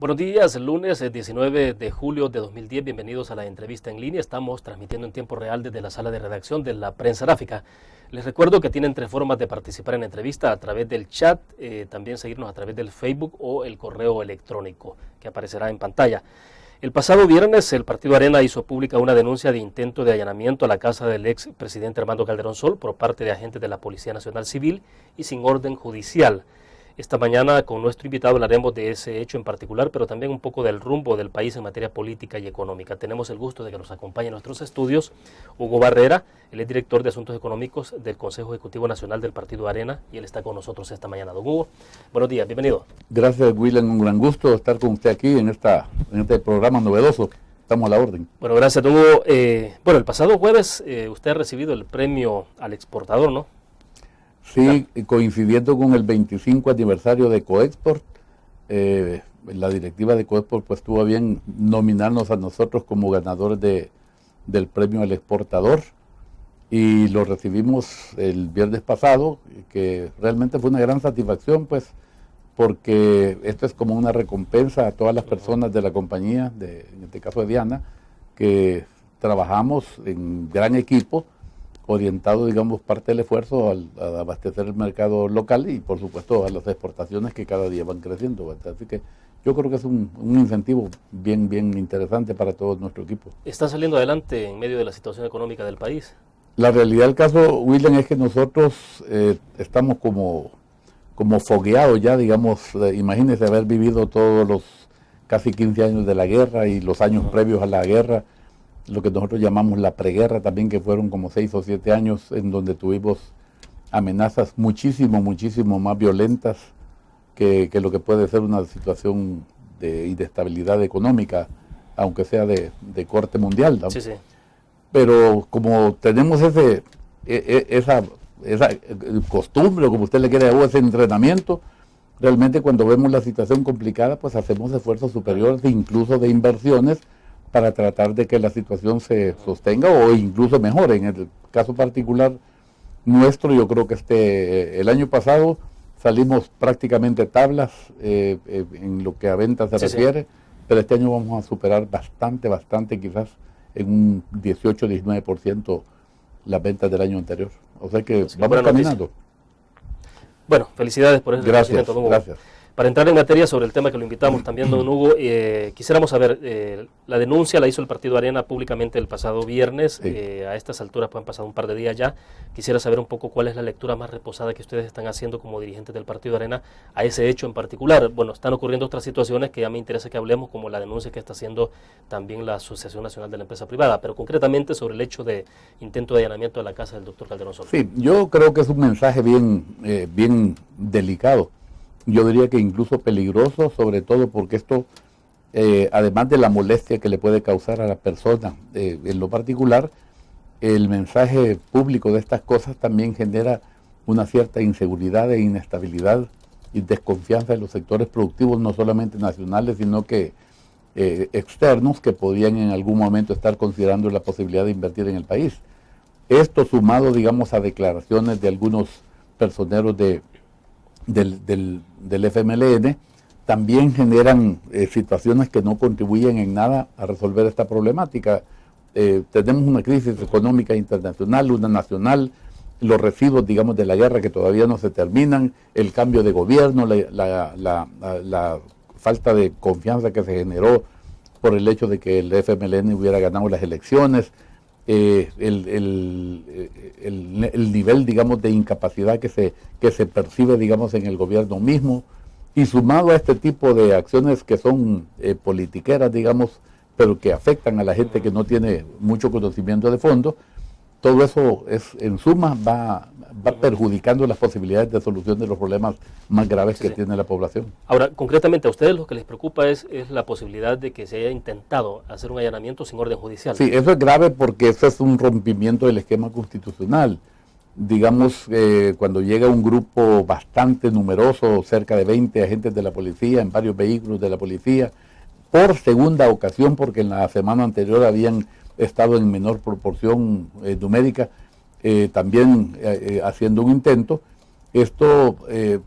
Buenos días, lunes 19 de julio de 2010, bienvenidos a la entrevista en línea. Estamos transmitiendo en tiempo real desde la sala de redacción de la Prensa Gráfica. Les recuerdo que tienen tres formas de participar en la entrevista: a través del chat, también seguirnos a través del Facebook o el correo electrónico que aparecerá en pantalla. El pasado viernes el Partido Arena hizo pública una denuncia de intento de allanamiento a la casa del ex presidente Armando Calderón Sol por parte de agentes de la Policía Nacional Civil y sin orden judicial. Esta mañana con nuestro invitado hablaremos de ese hecho en particular, pero también un poco del rumbo del país en materia política y económica. Tenemos el gusto de que nos acompañe en nuestros estudios Hugo Barrera, él es director de Asuntos Económicos del Consejo Ejecutivo Nacional del Partido Arena y él está con nosotros esta mañana. Don Hugo, buenos días, bienvenido. Gracias, William, un gran gusto estar con usted aquí en este programa novedoso. Estamos a la orden. Bueno, gracias, don Hugo. El pasado jueves usted ha recibido el premio al exportador, ¿no? Sí, coincidiendo con el 25 aniversario de Coexport, la directiva de Coexport pues tuvo bien nominarnos a nosotros como ganadores del premio al exportador y lo recibimos el viernes pasado, que realmente fue una gran satisfacción pues porque esto es como una recompensa a todas las personas de la compañía, en este caso de Diana, que trabajamos en gran equipo, orientado, digamos, parte del esfuerzo a abastecer el mercado local y, por supuesto, a las exportaciones que cada día van creciendo, ¿verdad? Así que yo creo que es un incentivo bien interesante para todo nuestro equipo. ¿Está saliendo adelante en medio de la situación económica del país? La realidad del caso, William, es que nosotros estamos como fogueados ya, digamos, imagínense haber vivido todos los casi 15 años de la guerra y los años previos a la guerra, lo que nosotros llamamos la preguerra también, que fueron como 6 o 7 años en donde tuvimos amenazas muchísimo más violentas que lo que puede ser una situación de inestabilidad económica, aunque sea de corte mundial, ¿no? Sí. Pero como tenemos esa costumbre, como usted le quiere llamar, ese entrenamiento, realmente cuando vemos la situación complicada, pues hacemos esfuerzos superiores, incluso de inversiones, para tratar de que la situación se sostenga o incluso mejore. En el caso particular nuestro, yo creo que el año pasado salimos prácticamente tablas en lo que a ventas se refiere, pero este año vamos a superar bastante, quizás en un 18-19% las ventas del año anterior. O sea que vamos caminando. Bueno, felicidades por ese reconocimiento, don Hugo. Gracias. Para entrar en materia sobre el tema que lo invitamos también, don Hugo, quisiéramos saber, la denuncia la hizo el Partido Arena públicamente el pasado viernes, sí. A estas alturas pues han pasado un par de días ya. Quisiera saber un poco cuál es la lectura más reposada que ustedes están haciendo como dirigentes del Partido Arena a ese hecho en particular. Bueno, están ocurriendo otras situaciones que ya me interesa que hablemos, como la denuncia que está haciendo también la Asociación Nacional de la Empresa Privada, pero concretamente sobre el hecho de intento de allanamiento a la casa del doctor Calderón Sol. Sí, yo creo que es un mensaje bien delicado. Yo diría que incluso peligroso, sobre todo porque esto, además de la molestia que le puede causar a la persona en lo particular, el mensaje público de estas cosas también genera una cierta inseguridad e inestabilidad y desconfianza en los sectores productivos, no solamente nacionales, sino que externos, que podían en algún momento estar considerando la posibilidad de invertir en el país. Esto sumado, digamos, a declaraciones de algunos personeros del FMLN, también generan situaciones que no contribuyen en nada a resolver esta problemática. Tenemos una crisis económica internacional, una nacional, los residuos, digamos, de la guerra que todavía no se terminan, el cambio de gobierno, la falta de confianza que se generó por el hecho de que el FMLN hubiera ganado las elecciones, el nivel, digamos, de incapacidad que se percibe, digamos, en el gobierno mismo, y sumado a este tipo de acciones que son politiqueras, digamos, pero que afectan a la gente que no tiene mucho conocimiento de fondo, todo eso en suma va perjudicando las posibilidades de solución de los problemas más graves que tiene la población. Ahora, concretamente a ustedes lo que les preocupa es la posibilidad de que se haya intentado hacer un allanamiento sin orden judicial. Sí, eso es grave porque eso es un rompimiento del esquema constitucional. Digamos, cuando llega un grupo bastante numeroso, cerca de 20 agentes de la policía, en varios vehículos de la policía, por segunda ocasión, porque en la semana anterior habían estado en menor proporción numérica, también haciendo un intento, Esto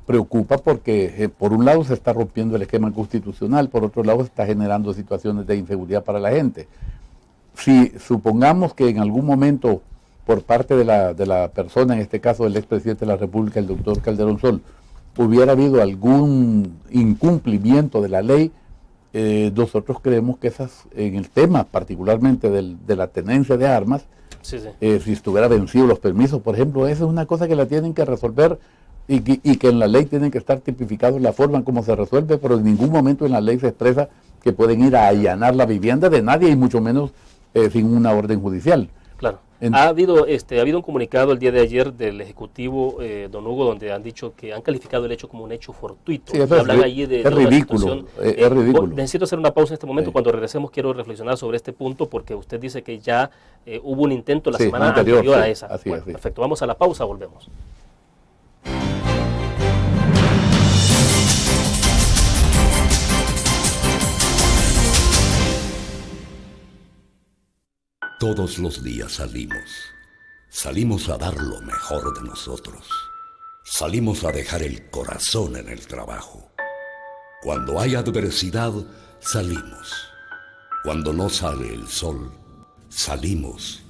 preocupa porque por un lado se está rompiendo el esquema constitucional, por otro lado está generando situaciones de inseguridad para la gente. Si supongamos que en algún momento por parte de la persona, en este caso el expresidente de la República, el doctor Calderón Sol, hubiera habido algún incumplimiento de la ley, nosotros creemos que en el tema particularmente de la tenencia de armas, sí. Si estuviera vencido los permisos, por ejemplo, esa es una cosa que la tienen que resolver y que en la ley tienen que estar tipificados la forma en cómo se resuelve, pero en ningún momento en la ley se expresa que pueden ir a allanar la vivienda de nadie y mucho menos sin una orden judicial. Claro. Ha habido un comunicado el día de ayer del Ejecutivo, don Hugo, donde han dicho que han calificado el hecho como un hecho fortuito. Sí, hablan allí de ridículo. Es ridículo. Necesito hacer una pausa en este momento. Sí. Cuando regresemos quiero reflexionar sobre este punto porque usted dice que ya hubo un intento la semana anterior a esa. Así, bueno, perfecto. Vamos a la pausa, volvemos. Todos los días salimos a dar lo mejor de nosotros, salimos a dejar el corazón en el trabajo. Cuando hay adversidad, salimos. Cuando no sale el sol, salimos.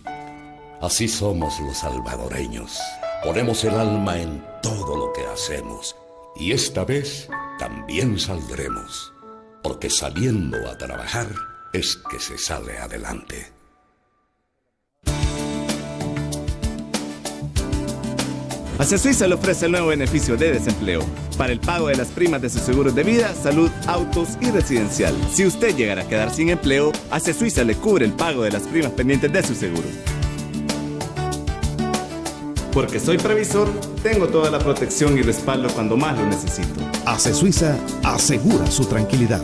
Así somos los salvadoreños, ponemos el alma en todo lo que hacemos y esta vez también saldremos, porque saliendo a trabajar es que se sale adelante. Acesuiza le ofrece el nuevo beneficio de desempleo para el pago de las primas de sus seguros de vida, salud, autos y residencial. Si usted llegara a quedar sin empleo, Acesuiza le cubre el pago de las primas pendientes de su seguro. Porque soy previsor, tengo toda la protección y respaldo cuando más lo necesito. Acesuiza asegura su tranquilidad.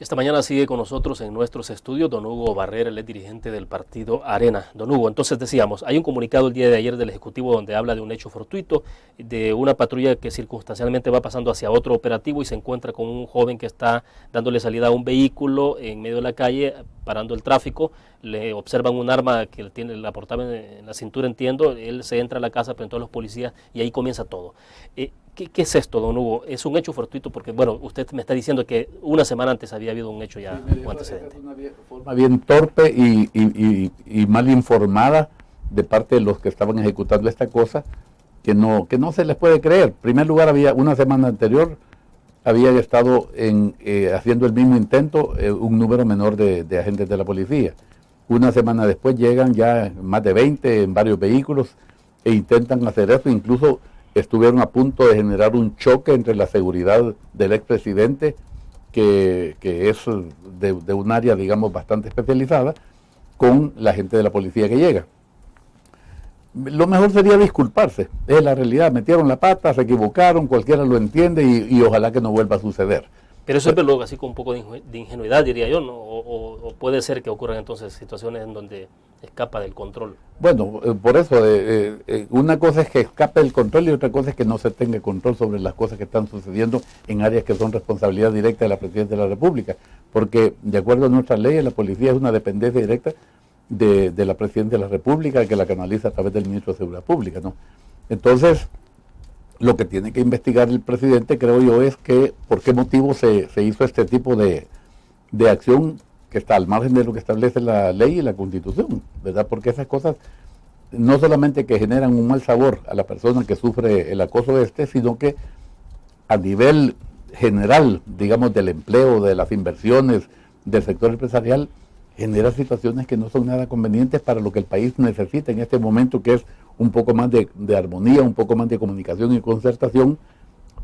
Esta mañana sigue con nosotros en nuestros estudios don Hugo Barrera, el dirigente del partido Arena. Don Hugo, entonces decíamos, hay un comunicado el día de ayer del Ejecutivo donde habla de un hecho fortuito, de una patrulla que circunstancialmente va pasando hacia otro operativo y se encuentra con un joven que está dándole salida a un vehículo en medio de la calle, parando el tráfico, le observan un arma que la portaba en la cintura, entiendo, él se entra a la casa, presentó a los policías y ahí comienza todo. ¿Qué es esto, don Hugo? ¿Es un hecho fortuito? Porque, bueno, usted me está diciendo que una semana antes había habido un hecho ya, un antecedente. Es una forma bien torpe y mal informada de parte de los que estaban ejecutando esta cosa, que no se les puede creer. En primer lugar, una semana anterior habían estado haciendo el mismo intento un número menor de agentes de la policía. Una semana después llegan ya más de 20 en varios vehículos e intentan hacer eso, incluso estuvieron a punto de generar un choque entre la seguridad del expresidente, que es de un área, digamos, bastante especializada, con la gente de la policía que llega. Lo mejor sería disculparse, es la realidad, metieron la pata, se equivocaron, cualquiera lo entiende y ojalá que no vuelva a suceder. Pero eso es verlo así con un poco de ingenuidad, diría yo, ¿no? O puede ser que ocurran entonces situaciones en donde escapa del control. Bueno, por eso, una cosa es que escape del control y otra cosa es que no se tenga control sobre las cosas que están sucediendo en áreas que son responsabilidad directa de la Presidencia de la República, porque de acuerdo a nuestras leyes, la policía es una dependencia directa de la Presidencia de la República, que la canaliza a través del Ministro de Seguridad Pública, ¿no? Entonces, lo que tiene que investigar el presidente, creo yo, es que por qué motivo se hizo este tipo de acción que está al margen de lo que establece la ley y la Constitución, ¿verdad? Porque esas cosas no solamente que generan un mal sabor a la persona que sufre el acoso sino que a nivel general, digamos, del empleo, de las inversiones, del sector empresarial, genera situaciones que no son nada convenientes para lo que el país necesita en este momento, que es un poco más de armonía, un poco más de comunicación y concertación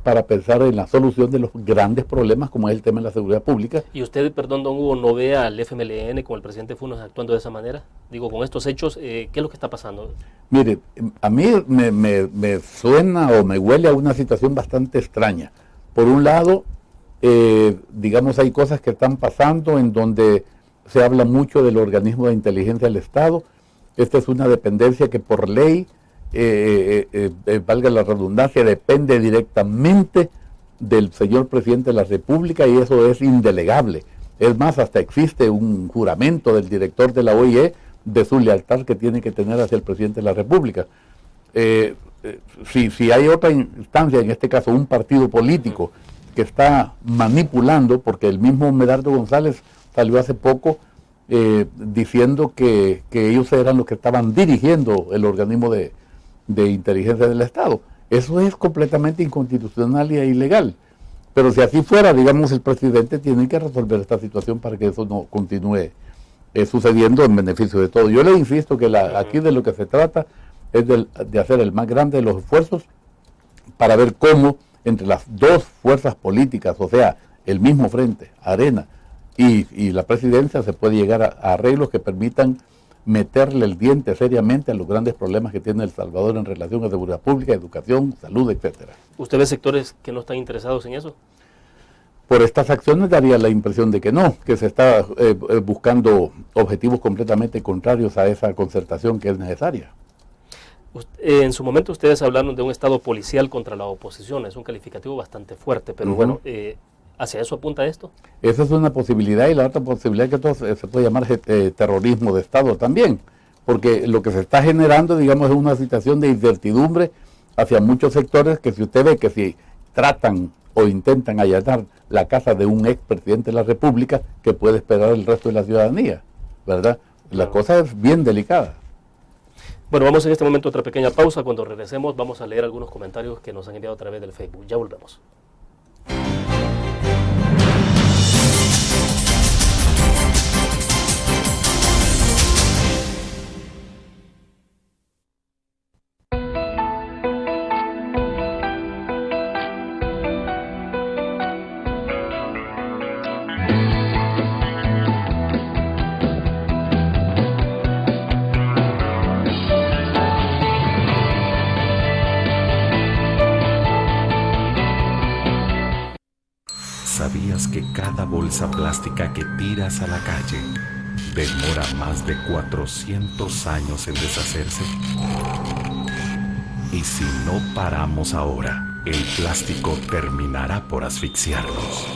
para pensar en la solución de los grandes problemas como es el tema de la seguridad pública. ¿Y usted, perdón, don Hugo, no ve al FMLN como el presidente Funes actuando de esa manera? Digo, con estos hechos, ¿qué es lo que está pasando? Mire, a mí me suena o me huele a una situación bastante extraña. Por un lado, digamos, hay cosas que están pasando en donde se habla mucho del organismo de inteligencia del Estado. Esta es una dependencia que por ley, valga la redundancia, depende directamente del señor presidente de la República y eso es indelegable. Es más, hasta existe un juramento del director de la OIE de su lealtad que tiene que tener hacia el presidente de la República. Si hay otra instancia, en este caso un partido político que está manipulando, porque el mismo Medardo González salió hace poco diciendo que ellos eran los que estaban dirigiendo el organismo de inteligencia del Estado. Eso es completamente inconstitucional e ilegal. Pero si así fuera, digamos, el presidente tiene que resolver esta situación para que eso no continúe sucediendo en beneficio de todos. Yo le insisto que aquí de lo que se trata es de hacer el más grande de los esfuerzos para ver cómo entre las dos fuerzas políticas, o sea, el mismo frente, Arena y la presidencia, se puede llegar a arreglos que permitan meterle el diente seriamente a los grandes problemas que tiene El Salvador en relación a seguridad pública, educación, salud, etcétera. ¿Usted ve sectores que no están interesados en eso? Por estas acciones daría la impresión de que no, que se está buscando objetivos completamente contrarios a esa concertación que es necesaria. En su momento ustedes hablaron de un estado policial contra la oposición, es un calificativo bastante fuerte, pero bueno, ¿hacia eso apunta esto? Esa es una posibilidad, y la otra posibilidad que se puede llamar terrorismo de Estado también, porque lo que se está generando, digamos, es una situación de incertidumbre hacia muchos sectores que si usted ve que si tratan o intentan allanar la casa de un expresidente de la República, que puede esperar el resto de la ciudadanía, ¿verdad? La cosa es bien delicada. Bueno, vamos en este momento a otra pequeña pausa. Cuando regresemos vamos a leer algunos comentarios que nos han enviado a través del Facebook. Ya volvemos. ¿Sabías que cada bolsa plástica que tiras a la calle demora más de 400 años en deshacerse? Y si no paramos ahora, el plástico terminará por asfixiarnos.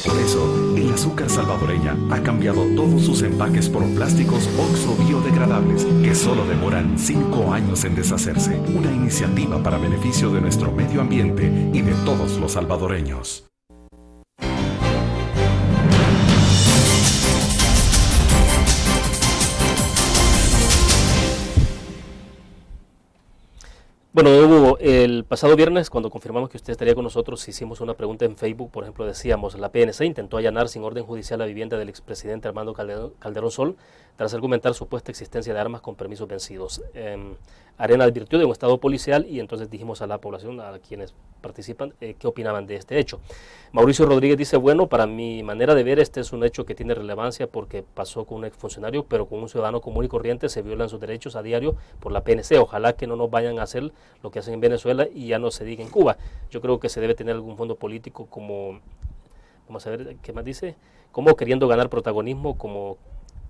Por eso, el azúcar salvadoreña ha cambiado todos sus empaques por plásticos OXO biodegradables que solo demoran 5 años en deshacerse. Una iniciativa para beneficio de nuestro medio ambiente y de todos los salvadoreños. Bueno, Hugo, el pasado viernes, cuando confirmamos que usted estaría con nosotros, hicimos una pregunta en Facebook. Por ejemplo, decíamos, la PNC intentó allanar sin orden judicial la vivienda del expresidente Armando Calderón Sol tras argumentar supuesta existencia de armas con permisos vencidos. Arena advirtió de un estado policial y entonces dijimos a la población, a quienes participan, qué opinaban de este hecho. Mauricio Rodríguez dice, bueno, para mi manera de ver, este es un hecho que tiene relevancia porque pasó con un exfuncionario, pero con un ciudadano común y corriente se violan sus derechos a diario por la PNC. Ojalá que no nos vayan a hacer lo que hacen en Venezuela y ya no se diga en Cuba. Yo creo que se debe tener algún fondo político como, vamos a ver, ¿qué más dice? Como queriendo ganar protagonismo, como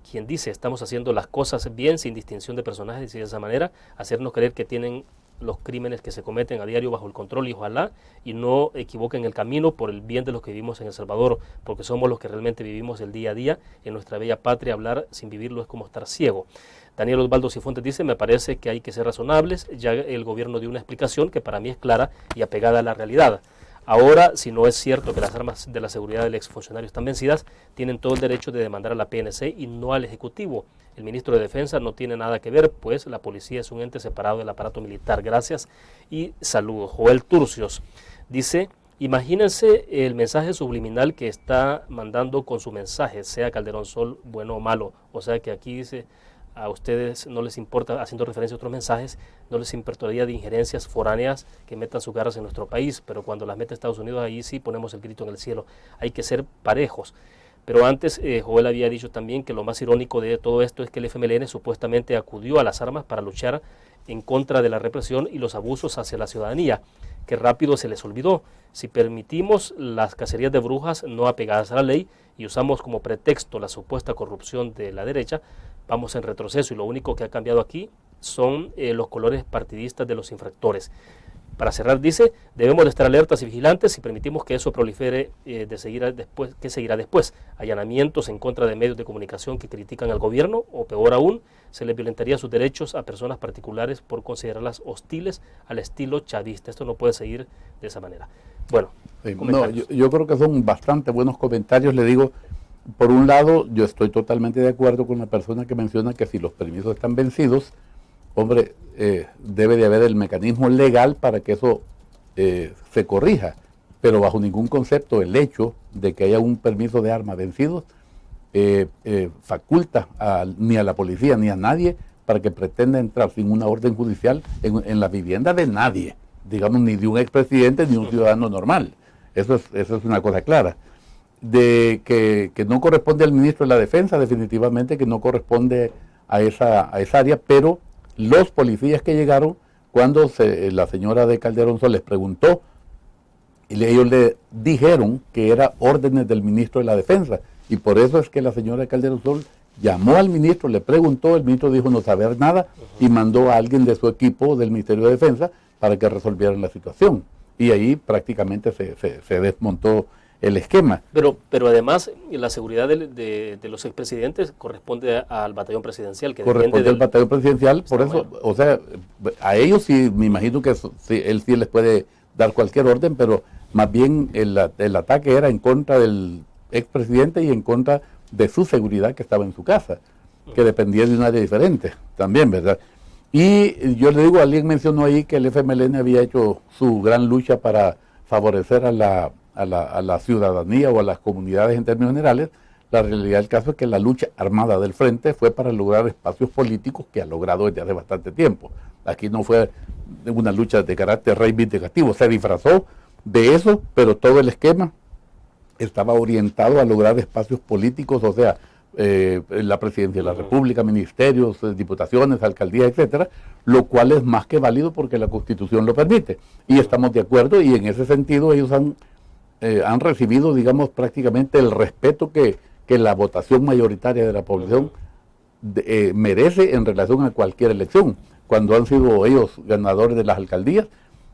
quien dice, estamos haciendo las cosas bien sin distinción de personajes y de esa manera hacernos creer que tienen los crímenes que se cometen a diario bajo el control y ojalá y no equivoquen el camino por el bien de los que vivimos en El Salvador, porque somos los que realmente vivimos el día a día en nuestra bella patria. Hablar sin vivirlo es como estar ciego. Daniel Osvaldo Cifuentes dice, me parece que hay que ser razonables, ya el gobierno dio una explicación que para mí es clara y apegada a la realidad. Ahora, si no es cierto que las armas de la seguridad del exfuncionario están vencidas, tienen todo el derecho de demandar a la PNC y no al Ejecutivo. El ministro de Defensa no tiene nada que ver, pues la policía es un ente separado del aparato militar. Gracias y saludos. Joel Turcios dice, imagínense el mensaje subliminal que está mandando con su mensaje, sea Calderón Sol bueno o malo. O sea que aquí dice, a ustedes no les importa, haciendo referencia a otros mensajes, no les importaría de injerencias foráneas que metan sus garras en nuestro país, pero cuando las mete Estados Unidos, ahí sí ponemos el grito en el cielo. Hay que ser parejos. Pero antes, Joel había dicho también que lo más irónico de todo esto es que el FMLN supuestamente acudió a las armas para luchar en contra de la represión y los abusos hacia la ciudadanía, que rápido se les olvidó. Si permitimos las cacerías de brujas no apegadas a la ley y usamos como pretexto la supuesta corrupción de la derecha, vamos en retroceso y lo único que ha cambiado aquí son los colores partidistas de los infractores. Para cerrar, dice, debemos de estar alertas y vigilantes si permitimos que eso prolifere, ¿qué seguirá después? Allanamientos en contra de medios de comunicación que critican al gobierno, o peor aún, se les violentaría sus derechos a personas particulares por considerarlas hostiles al estilo chavista. Esto no puede seguir de esa manera. Bueno, yo creo que son bastante buenos comentarios. Le digo, por un lado, yo estoy totalmente de acuerdo con la persona que menciona que si los permisos están vencidos, hombre, debe de haber el mecanismo legal para que eso se corrija, pero bajo ningún concepto el hecho de que haya un permiso de arma vencido faculta ni a la policía ni a nadie para que pretenda entrar sin una orden judicial en la vivienda de nadie, digamos, ni de un expresidente ni un ciudadano normal. Eso es una cosa clara. De que no corresponde al ministro de la Defensa, definitivamente que no corresponde a esa área, pero los policías que llegaron, cuando la señora de Calderón Sol les preguntó, y ellos le dijeron que eran órdenes del ministro de la Defensa, y por eso es que la señora de Calderón Sol llamó al ministro, le preguntó, el ministro dijo no saber nada, y mandó a alguien de su equipo del Ministerio de Defensa para que resolvieran la situación. Y ahí prácticamente se desmontó el esquema. Pero además la seguridad de los expresidentes corresponde al batallón presidencial. Que corresponde al batallón presidencial, por eso, bueno. O sea, a ellos sí, me imagino que él sí les puede dar cualquier orden, pero más bien el ataque era en contra del expresidente y en contra de su seguridad que estaba en su casa, que dependía de un área diferente también, ¿verdad? Y yo le digo, alguien mencionó ahí que el FMLN había hecho su gran lucha para favorecer a la ciudadanía o a las comunidades en términos generales. La realidad del caso es que la lucha armada del frente fue para lograr espacios políticos que ha logrado desde hace bastante tiempo. Aquí no fue una lucha de carácter reivindicativo, se disfrazó de eso, pero todo el esquema estaba orientado a lograr espacios políticos, o sea, la presidencia de la República, ministerios, diputaciones, alcaldías, etcétera, lo cual es más que válido porque la Constitución lo permite. Y estamos de acuerdo, y en ese sentido ellos han recibido, digamos, prácticamente el respeto que la votación mayoritaria de la población merece en relación a cualquier elección. Cuando han sido ellos ganadores de las alcaldías,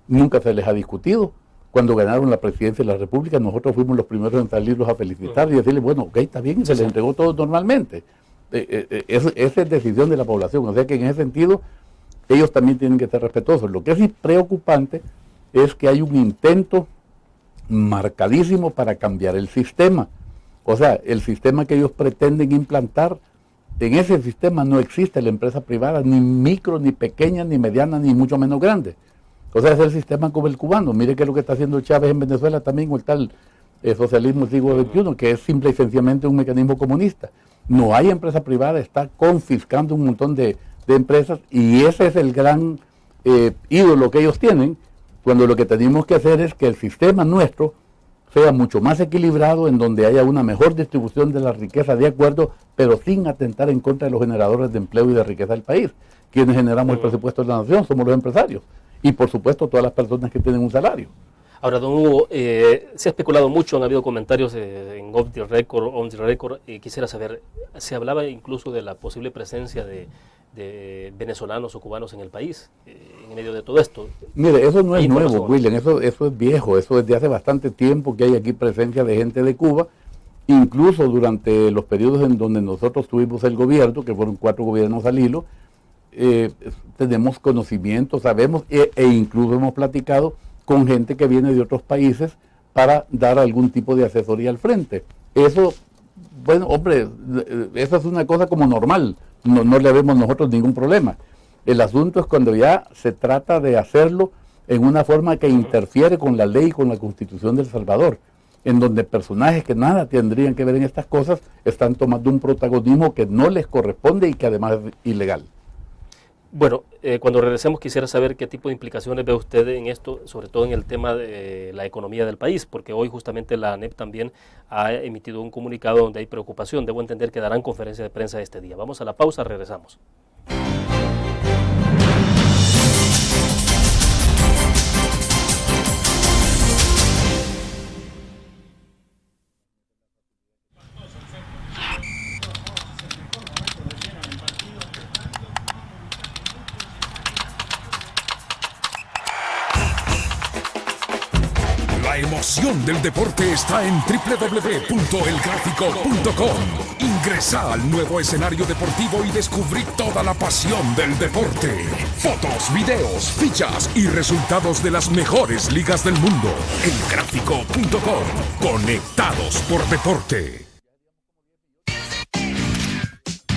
nunca se les ha discutido. Cuando ganaron la presidencia de la República, nosotros fuimos los primeros en salirlos a felicitar y decirles, bueno, ok, está bien, y se les entregó todo normalmente. Esa es decisión de la población, o sea que en ese sentido ellos también tienen que ser respetuosos. Lo que es preocupante es que hay un intento marcadísimo para cambiar el sistema. O sea, el sistema que ellos pretenden implantar, en ese sistema no existe la empresa privada, ni micro, ni pequeña, ni mediana, ni mucho menos grande. O sea, es el sistema como el cubano. Mire qué es lo que está haciendo Chávez en Venezuela también, o el tal socialismo del siglo XXI, que es simple y sencillamente un mecanismo comunista. No hay empresa privada, está confiscando un montón de empresas, y ese es el gran ídolo que ellos tienen, cuando lo que tenemos que hacer es que el sistema nuestro sea mucho más equilibrado, en donde haya una mejor distribución de la riqueza de acuerdo, pero sin atentar en contra de los generadores de empleo y de riqueza del país. Quienes generamos el presupuesto de la nación somos los empresarios. Y por supuesto todas las personas que tienen un salario. Ahora, don Hugo, se ha especulado mucho, han habido comentarios en Off the Record, quisiera saber, se hablaba incluso de la posible presencia de venezolanos o cubanos en el país, en medio de todo esto. Mire, eso no es nuevo, William, eso es viejo, eso desde hace bastante tiempo que hay aquí presencia de gente de Cuba, incluso durante los periodos en donde nosotros tuvimos el gobierno, que fueron 4 gobiernos al hilo, tenemos conocimiento, sabemos e incluso hemos platicado con gente que viene de otros países para dar algún tipo de asesoría al frente. Eso, bueno, hombre, eso es una cosa como normal, no le vemos nosotros ningún problema. El asunto es cuando ya se trata de hacerlo en una forma que interfiere con la ley y con la Constitución de El Salvador, en donde personajes que nada tendrían que ver en estas cosas están tomando un protagonismo que no les corresponde y que además es ilegal. Bueno, cuando regresemos quisiera saber qué tipo de implicaciones ve usted en esto, sobre todo en el tema de la economía del país, porque hoy justamente la ANEP también ha emitido un comunicado donde hay preocupación. Debo entender que darán conferencia de prensa este día. Vamos a la pausa, regresamos. La emoción del deporte está en www.elgráfico.com. Ingresa al nuevo escenario deportivo y descubrí toda la pasión del deporte. Fotos, videos, fichas y resultados de las mejores ligas del mundo. Elgráfico.com. Conectados por deporte.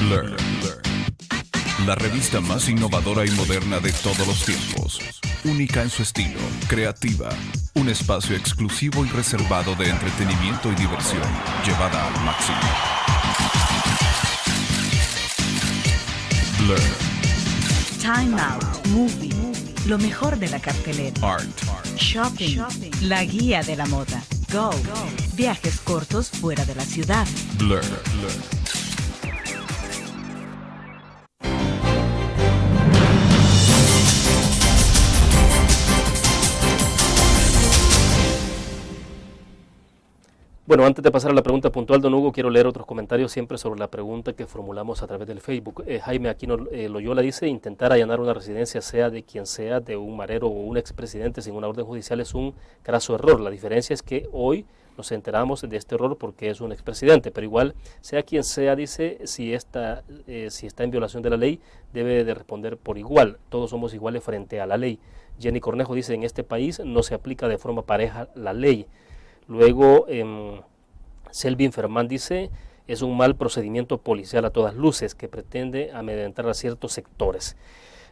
Blur. La revista más innovadora y moderna de todos los tiempos. Única en su estilo, creativa. Un espacio exclusivo y reservado de entretenimiento y diversión, llevada al máximo. Blur. Time Out, Movie, lo mejor de la cartelera. Art. Shopping, la guía de la moda. Go, viajes cortos fuera de la ciudad. Blur. Bueno, antes de pasar a la pregunta puntual, don Hugo, quiero leer otros comentarios siempre sobre la pregunta que formulamos a través del Facebook. Jaime Aquino Loyola dice: intentar allanar una residencia, sea de quien sea, de un marero o un expresidente sin una orden judicial, es un craso error. La diferencia es que hoy nos enteramos de este error porque es un expresidente, pero igual, sea quien sea, dice, si está en violación de la ley, debe de responder por igual. Todos somos iguales frente a la ley. Jenny Cornejo dice: en este país no se aplica de forma pareja la ley. Luego, Selvin Fermán dice: es un mal procedimiento policial a todas luces que pretende amedrentar a ciertos sectores.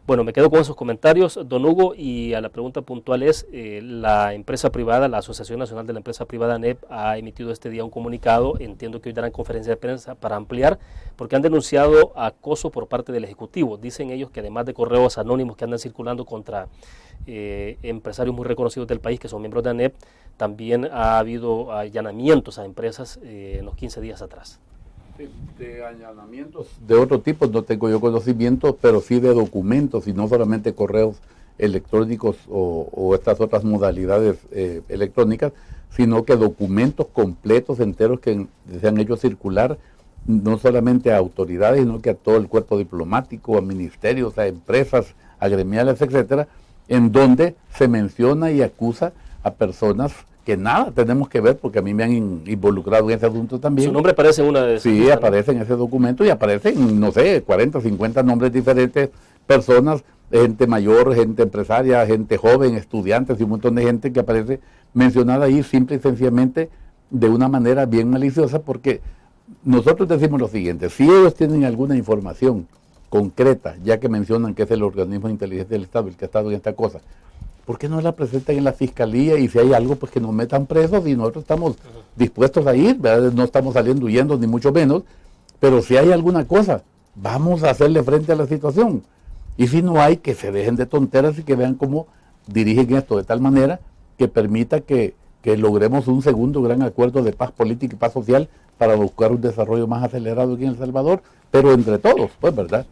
Bueno, me quedo con esos comentarios, don Hugo, y a la pregunta puntual es, la empresa privada, la Asociación Nacional de la Empresa Privada, ANEP, ha emitido este día un comunicado. Entiendo que hoy darán conferencia de prensa para ampliar, porque han denunciado acoso por parte del Ejecutivo. Dicen ellos que además de correos anónimos que andan circulando contra empresarios muy reconocidos del país que son miembros de ANEP, también ha habido allanamientos a empresas en los 15 días atrás. De allanamientos de otro tipo no tengo yo conocimiento, pero sí de documentos y no solamente correos electrónicos o estas otras modalidades electrónicas, sino que documentos completos, enteros, que se han hecho circular no solamente a autoridades, sino que a todo el cuerpo diplomático, a ministerios, a empresas, a gremiales, etcétera, en donde se menciona y acusa a personas que nada tenemos que ver, porque a mí me han involucrado en ese asunto también. ¿Su nombre aparece en una de esas? Sí, aparece en ese documento y aparecen, no sé, 40, 50 nombres diferentes, personas, gente mayor, gente empresaria, gente joven, estudiantes y un montón de gente que aparece mencionada ahí simple y sencillamente de una manera bien maliciosa, porque nosotros decimos lo siguiente: si ellos tienen alguna información concreta, ya que mencionan que es el organismo de inteligencia del Estado el que ha estado en esta cosa, ¿por qué no la presentan en la fiscalía? Y si hay algo, pues que nos metan presos, y nosotros estamos dispuestos a ir, ¿verdad? No estamos saliendo huyendo, ni mucho menos, pero si hay alguna cosa, vamos a hacerle frente a la situación. Y si no hay, que se dejen de tonteras y que vean cómo dirigen esto de tal manera que permita que logremos un segundo gran acuerdo de paz política y paz social para buscar un desarrollo más acelerado aquí en El Salvador, pero entre todos, pues, ¿verdad?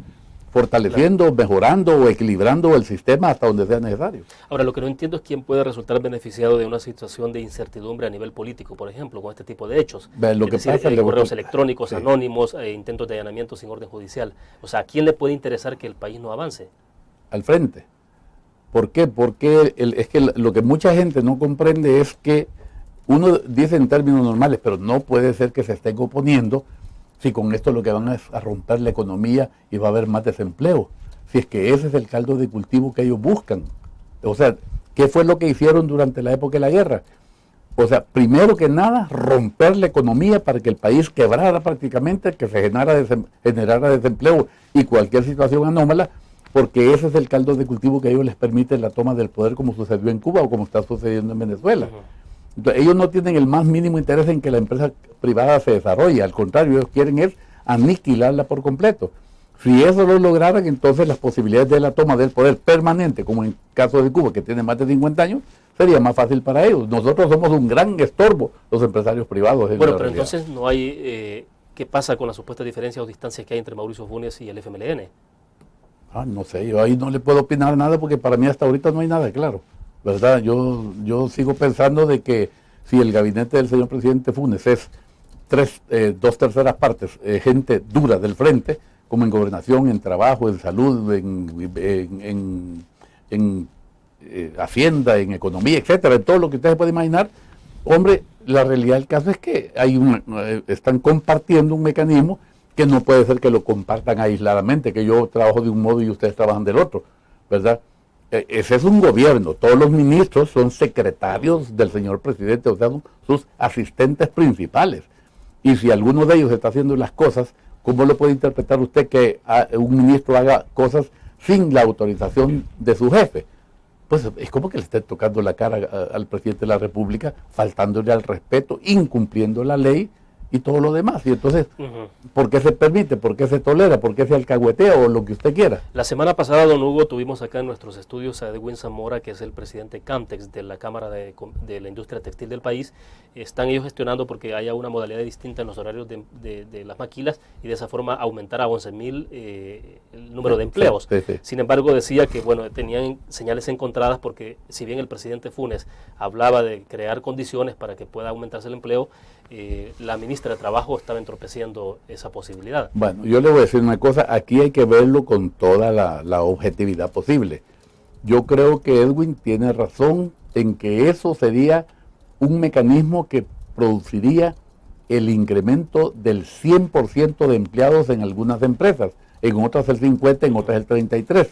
Fortaleciendo, mejorando o equilibrando el sistema hasta donde sea necesario. Ahora, lo que no entiendo es quién puede resultar beneficiado de una situación de incertidumbre a nivel político, por ejemplo, con este tipo de hechos. Lo que pasa es correos electrónicos, sí, anónimos, intentos de allanamiento sin orden judicial. O sea, ¿a quién le puede interesar que el país no avance? Al frente. ¿Por qué? Porque es que lo que mucha gente no comprende es que uno dice en términos normales, pero no puede ser que se estén oponiendo si con esto lo que van es a romper la economía y va a haber más desempleo. Si es que ese es el caldo de cultivo que ellos buscan. O sea, ¿qué fue lo que hicieron durante la época de la guerra? O sea, primero que nada, romper la economía para que el país quebrara prácticamente, que se generara desempleo y cualquier situación anómala, porque ese es el caldo de cultivo que a ellos les permite la toma del poder, como sucedió en Cuba o como está sucediendo en Venezuela. Entonces, ellos no tienen el más mínimo interés en que la empresa privada se desarrolle, al contrario, ellos quieren es aniquilarla por completo. Si eso lo lograran, entonces las posibilidades de la toma del poder permanente, como en el caso de Cuba, que tiene más de 50 años, sería más fácil para ellos. Nosotros somos un gran estorbo, los empresarios privados. Bueno, pero entonces no hay, ¿qué pasa con las supuestas diferencias o distancias que hay entre Mauricio Funes y el FMLN? No sé, yo ahí no le puedo opinar nada porque para mí hasta ahorita no hay nada claro, ¿verdad? Yo sigo pensando de que si el gabinete del señor presidente Funes es 2/3 partes gente dura del frente, como en gobernación, en trabajo, en salud, en Hacienda, en economía, etcétera, en todo lo que usted se puede imaginar. Hombre, la realidad del caso es que están compartiendo un mecanismo que no puede ser que lo compartan aisladamente, que yo trabajo de un modo y ustedes trabajan del otro, ¿verdad? Ese es un gobierno, todos los ministros son secretarios del señor presidente, o sea, son sus asistentes principales. Y si alguno de ellos está haciendo las cosas, ¿cómo lo puede interpretar usted que un ministro haga cosas sin la autorización de su jefe? Pues es como que le esté tocando la cara al presidente de la República, faltándole al respeto, incumpliendo la ley y todo lo demás. Y entonces, ¿por qué se permite? ¿Por qué se tolera? ¿Por qué se alcahuetea o lo que usted quiera? La semana pasada, don Hugo, tuvimos acá en nuestros estudios a Edwin Zamora, que es el presidente Camtex de la Cámara de la Industria Textil del país. Están ellos gestionando porque haya una modalidad distinta en los horarios de las maquilas y de esa forma aumentar a 11.000 el número de empleos. Sí. Sin embargo, decía que bueno, tenían señales encontradas porque si bien el presidente Funes hablaba de crear condiciones para que pueda aumentarse el empleo, la ministra de Trabajo estaba entorpeciendo esa posibilidad. Bueno, yo le voy a decir una cosa, aquí hay que verlo con toda la objetividad posible. Yo creo que Edwin tiene razón en que eso sería un mecanismo que produciría el incremento del 100% de empleados en algunas empresas, en otras el 50%, en otras el 33%.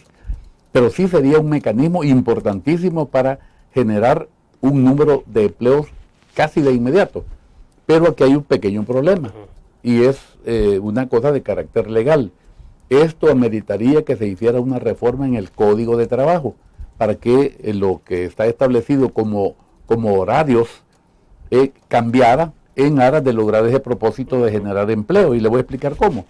Pero sí sería un mecanismo importantísimo para generar un número de empleos casi de inmediato. Pero aquí hay un pequeño problema, y es una cosa de carácter legal. Esto ameritaría que se hiciera una reforma en el Código de Trabajo, para que lo que está establecido como horarios cambiara en aras de lograr ese propósito de generar empleo. Y le voy a explicar cómo.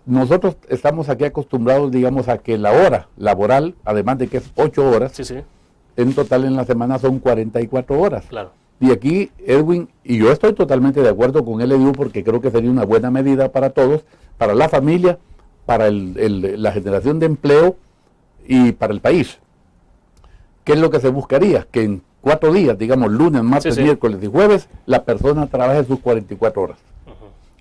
Nosotros estamos aquí acostumbrados, digamos, a que la hora laboral, además de que es 8 horas, Sí. en total en la semana son 44 horas. Claro. Y aquí Edwin, y yo estoy totalmente de acuerdo con él, Edu, porque creo que sería una buena medida para todos, para la familia, para la generación de empleo y para el país. ¿Qué es lo que se buscaría? Que en 4 días, digamos lunes, martes, miércoles y jueves, la persona trabaje sus 44 horas.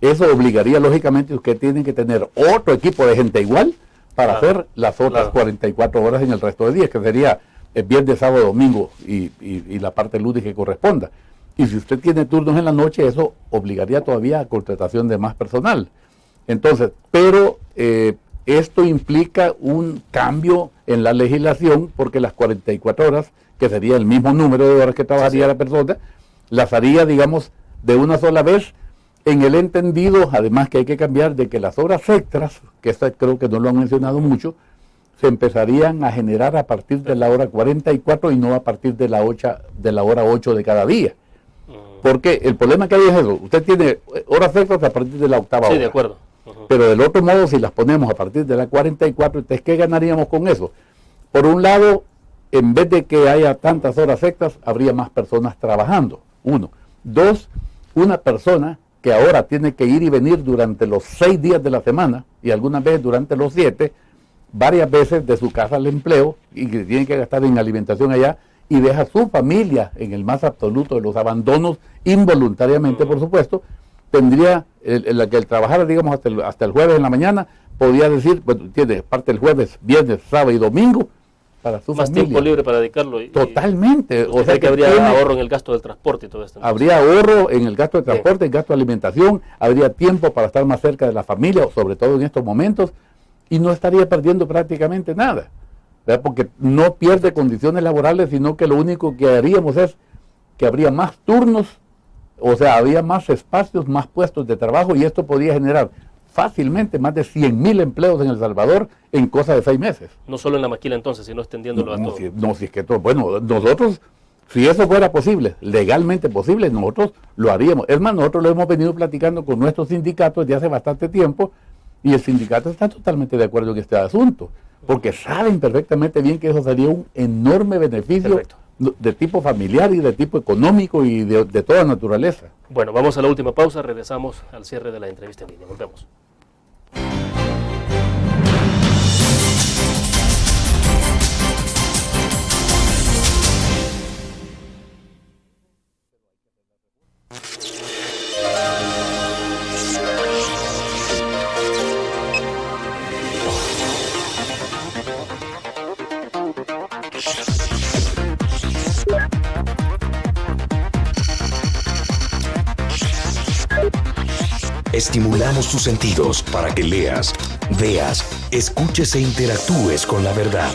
Eso obligaría, lógicamente, usted tiene que tener otro equipo de gente igual para hacer las otras 44 horas en el resto de días, que sería el viernes, sábado, domingo y la parte lunes que corresponda. Y si usted tiene turnos en la noche, eso obligaría todavía a contratación de más personal. Entonces, pero esto implica un cambio en la legislación, porque las 44 horas, que sería el mismo número de horas que trabajaría la persona, las haría, digamos, de una sola vez, en el entendido, además que hay que cambiar, de que las horas extras, que esta creo que no lo han mencionado mucho, se empezarían a generar a partir de la hora 44 y no a partir de la hora 8 de cada día. Porque el problema que hay es eso, usted tiene horas extras a partir de la octava hora. Sí, de acuerdo. Pero del otro modo, si las ponemos a partir de la 44, entonces, ¿qué ganaríamos con eso? Por un lado, en vez de que haya tantas horas extras, habría más personas trabajando. 1. 2, una persona que ahora tiene que ir y venir durante los 6 días de la semana y algunas veces durante los 7, varias veces de su casa al empleo, y que tiene que gastar en alimentación allá, y deja a su familia en el más absoluto de los abandonos, involuntariamente, por supuesto. Tendría que el trabajara, digamos, hasta el jueves en la mañana, podría decir, bueno, tiene parte el jueves, viernes, sábado y domingo para su más familia. Tiempo libre para dedicarlo. Totalmente. O sea que habría ahorro en el gasto del transporte y todo esto. Habría ahorro en el gasto de transporte, en gasto de alimentación, habría tiempo para estar más cerca de la familia, sobre todo en estos momentos, y no estaría perdiendo prácticamente nada, ¿verdad? Porque no pierde condiciones laborales, sino que lo único que haríamos es que habría más turnos, o sea, habría más espacios, más puestos de trabajo, y esto podría generar fácilmente más de 100.000 empleos en El Salvador en cosa de 6 meses. No solo en la maquila entonces, sino extendiéndolo a todo. Si es que todo, bueno, nosotros, si eso fuera posible, legalmente posible, nosotros lo haríamos. Es más, nosotros lo hemos venido platicando con nuestros sindicatos desde hace bastante tiempo, y el sindicato está totalmente de acuerdo en este asunto, porque saben perfectamente bien que eso sería un enorme beneficio de tipo familiar y de tipo económico y de toda naturaleza. Bueno, vamos a la última pausa, regresamos al cierre de la entrevista en línea. Volvemos. estimulamos tus sentidos para que leas, veas, escuches e interactúes con la verdad.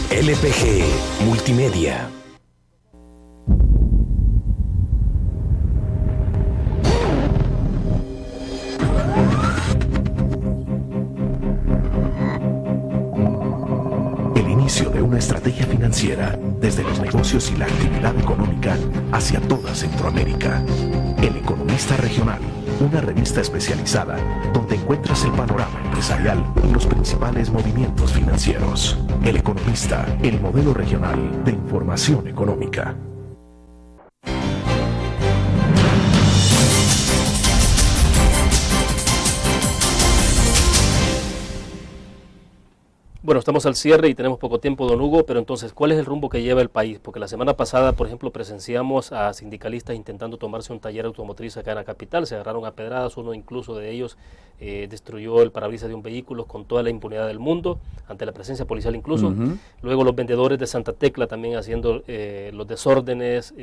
LPG Multimedia. El inicio de una estrategia financiera desde los negocios y la actividad económica hacia toda Centroamérica. El Economista Regional, una revista especializada donde encuentras el panorama empresarial y los principales movimientos financieros. El Economista, el modelo regional de información económica. Bueno, estamos al cierre y tenemos poco tiempo, don Hugo, pero entonces, ¿cuál es el rumbo que lleva el país? Porque la semana pasada, por ejemplo, presenciamos a sindicalistas intentando tomarse un taller automotriz acá en la capital, se agarraron a pedradas, uno incluso de ellos destruyó el parabrisas de un vehículo con toda la impunidad del mundo, ante la presencia policial incluso. Luego los vendedores de Santa Tecla también haciendo los desórdenes.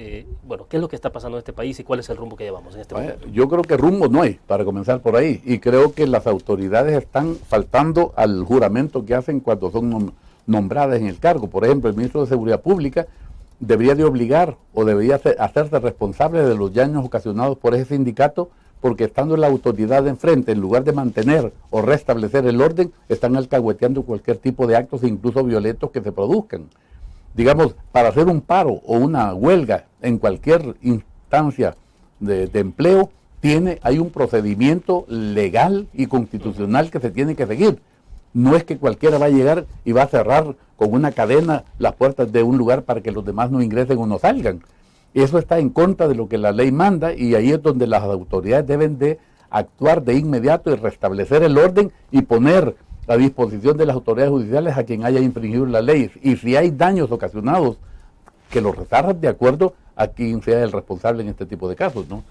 Bueno, ¿qué es lo que está pasando en este país y cuál es el rumbo que llevamos en este momento? Yo creo que rumbo no hay, para comenzar por ahí, y creo que las autoridades están faltando al juramento que hacen cuando son nombradas en el cargo. Por ejemplo, el ministro de Seguridad Pública debería de obligar o debería hacerse responsable de los daños ocasionados por ese sindicato, porque estando la autoridad enfrente, en lugar de mantener o restablecer el orden, están alcahueteando cualquier tipo de actos, incluso violentos, que se produzcan. Digamos, para hacer un paro o una huelga en cualquier instancia de empleo, hay un procedimiento legal y constitucional que se tiene que seguir. No es que cualquiera va a llegar y va a cerrar con una cadena las puertas de un lugar para que los demás no ingresen o no salgan. Eso está en contra de lo que la ley manda, y ahí es donde las autoridades deben de actuar de inmediato y restablecer el orden y poner a disposición de las autoridades judiciales a quien haya infringido la ley. Y si hay daños ocasionados, que los resarran de acuerdo a quien sea el responsable en este tipo de casos, ¿no?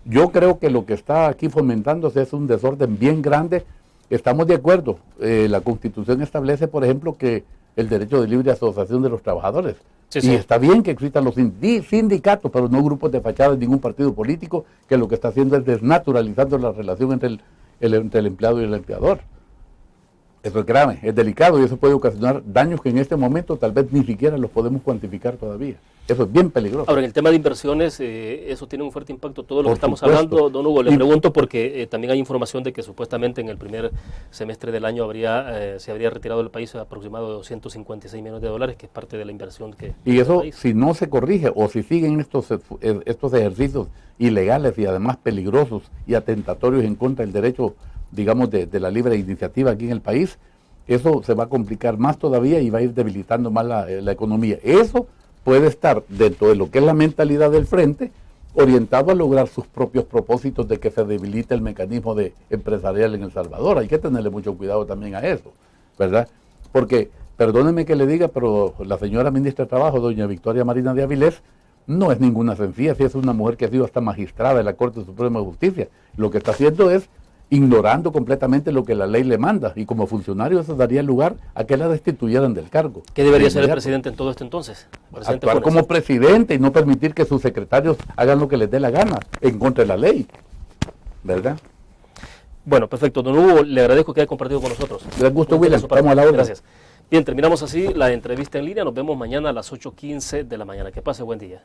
Yo creo que lo que está aquí fomentándose es un desorden bien grande. Estamos de acuerdo. La Constitución establece, por ejemplo, que el derecho de libre asociación de los trabajadores. Sí, sí. Y está bien que existan los sindicatos, pero no grupos de fachada de ningún partido político, que lo que está haciendo es desnaturalizando la relación entre el empleado y el empleador. Eso es grave, es delicado, y eso puede ocasionar daños que en este momento tal vez ni siquiera los podemos cuantificar todavía. Eso es bien peligroso. Ahora, en el tema de inversiones, eso tiene un fuerte impacto. Todo lo que estamos hablando, don Hugo, le pregunto porque también hay información de que supuestamente en el primer semestre del año se habría retirado del país aproximadamente $256 millones, que es parte de la inversión que... Y eso, si no se corrige o si siguen estos ejercicios ilegales y además peligrosos y atentatorios en contra del derecho, digamos, de la libre iniciativa aquí en el país, eso se va a complicar más todavía y va a ir debilitando más la economía. Eso puede estar dentro de lo que es la mentalidad del frente, orientado a lograr sus propios propósitos de que se debilite el mecanismo empresarial en El Salvador. Hay que tenerle mucho cuidado también a eso, ¿verdad? Porque, perdóneme que le diga, pero la señora ministra de Trabajo, doña Victoria Marina de Avilés, no es ninguna sencilla, si es una mujer que ha sido hasta magistrada de la Corte Suprema de Justicia. Lo que está haciendo es ignorando completamente lo que la ley le manda, y como funcionario eso daría lugar a que la destituyeran del cargo. ¿Qué debería hacer el presidente en todo esto entonces? Actuar como presidente y no permitir que sus secretarios hagan lo que les dé la gana, en contra de la ley, ¿verdad? Bueno, perfecto. Don Hugo, le agradezco que haya compartido con nosotros. Les gusto, William, estamos a la hora. Gracias. Bien, terminamos así la entrevista en línea, nos vemos mañana a las 8:15 de la mañana. Que pase buen día.